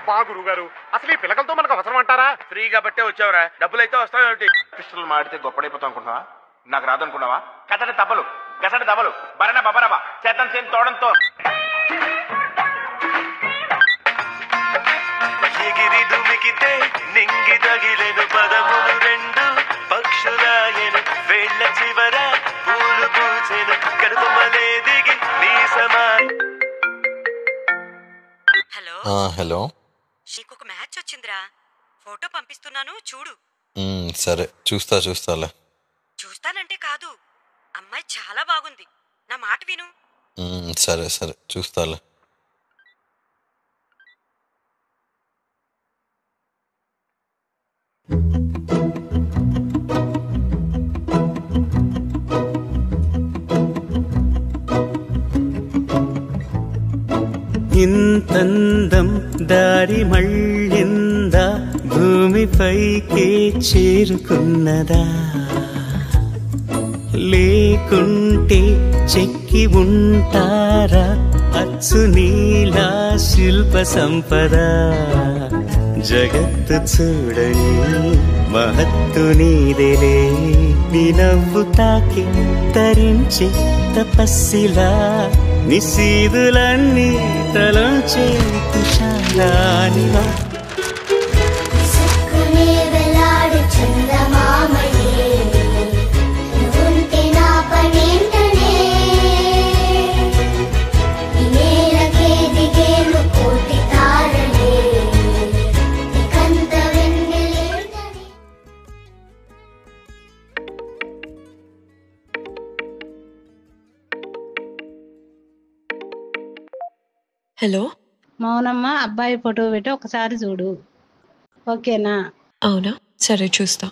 అబ్బా గురుగారు, అసలు ఈ పిల్లకలతో మనకు అవసరం అంటారా? ఫ్రీగా బట్టే వచ్చావురా, డబ్బులు అయితే వస్తావేమిటి? పిస్టల్ మాడితే గొప్పడైపోతాం అనుకున్నావా? నాకు రాదనుకున్నావా? కథడి తప్పలు, గసడి దబలు, బరణ బబరబ, చేతం చేని తోడంతో ఎగిరి దుమికితే నింగి తగిలెను పదములు రెండు పక్షులాయను వేళ్ళ చివర పూలు పూచెను కడుపుమలే దిగి నీ సమా. హలో హలో, నీకొక మ్యాచ్ వచ్చిందిరా, ఫోటో పంపిస్తున్నాను చూడు. సరే చూస్తాలే. చూస్తానంటే కాదు, అమ్మాయి చాలా బాగుంది, నా మాట విను. సరే చూస్తాలే. ఇంతందం దారి మళ్ళిందా, భూమిపైకే చేరుకున్నదా, లేకుంటే చెక్కి ఉంటారా అచ్చు నీలా శిల్ప సంపద. జగత్తు చూడని మహత్తు నీదేలే, నీ నవ్వు తాకి తరించే తపస్సిలా, నిశీదులన్నీ తలంచే తుషారానివా. హలో మౌనమ్మ, అబ్బాయి ఫోటో పెట్టి ఒకసారి చూడు, ఓకేనా? అవునా, సరే చూస్తా.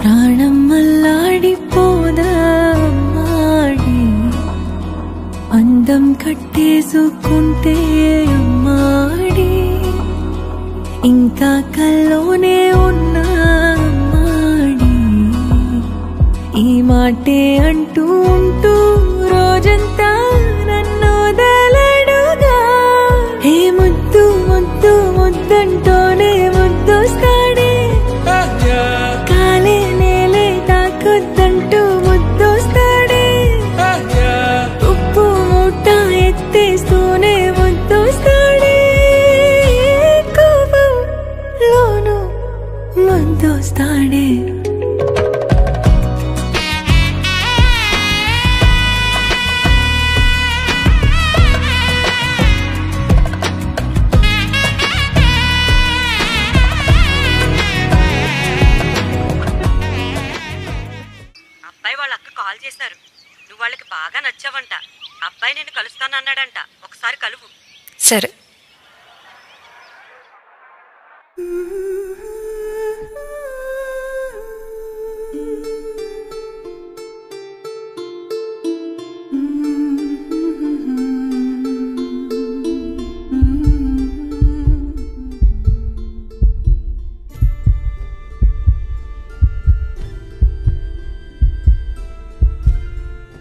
ప్రాణం మల్లాడిపోదా అమ్మాడి, అందం కట్టేసుకుంటే అమ్మాడి, ఇంకా కల్లోనే ఉన్నా అమ్మాడి, ఈ మాటే అంటూ ఉంటూ రోజంతా నన్ను వదలడుగా. ఏ ముద్దు ముద్దు ముద్దంటోనే ముద్దొస్తాడే, కాలే నేలే తాకొద్దంటూ ముద్దొస్తాడే, ఉప్పు మూట ఎత్తేస్తూనే ముద్దొస్తాడే, కోపంలోను ముద్దొస్తాడే. కాల్ చేశారు, నువ్వు వాళ్ళకి బాగా నచ్చావంట, అబ్బాయి నిన్ను కలుస్తానన్నాడంట, ఒకసారి కలువు. సరే.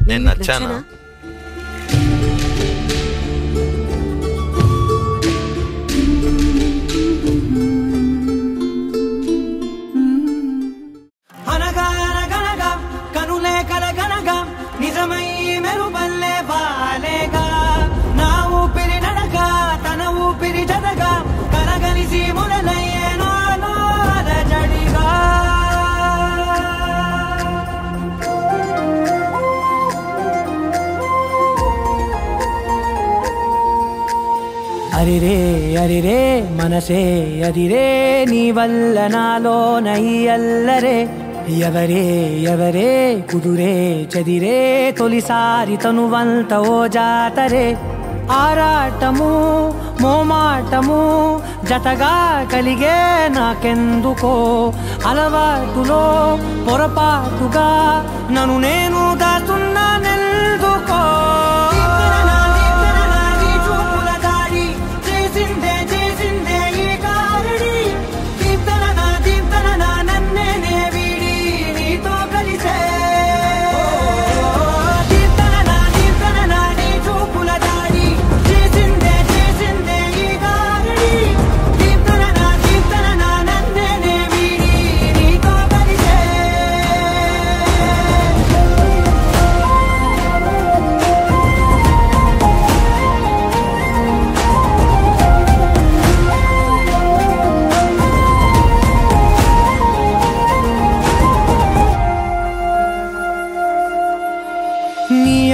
నేను నచ్చానా? అనగానగనగా కనులే కలగనగా నిజమై మెరుపల్లే బాలేగా, నా ఊపిరి నడగా తన ఊపిరి జతగా కలగలిసి మొదలయ్యే నాలో అలజడిగా. అరిరే అరిరే మనసే అదిరే, నీ వల్ల నాలో నై అల్లరే, ఎవరే ఎవరే కుదురే చదిరే, తొలిసారి తనువంత ఓ జాతరే, ఆరాటము మోమాటము జతగా కలిగే నాకెందుకో అలవాటులో పొరపాటుగా నన్ను నేను దాస్తున్నానెందుకో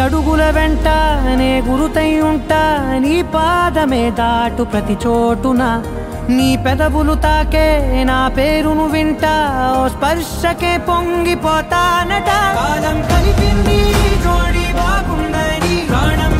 అడుగుల వెంట నే గురుతై ఉంటా నీ పాదమే దాటు ప్రతి చోటున నీ పెదవులు తాకే నా పేరును వింటా ఓ స్పర్శకే పొంగిపోతానట కాలం కలిపింది జోడి బాగుందని ప్రాణం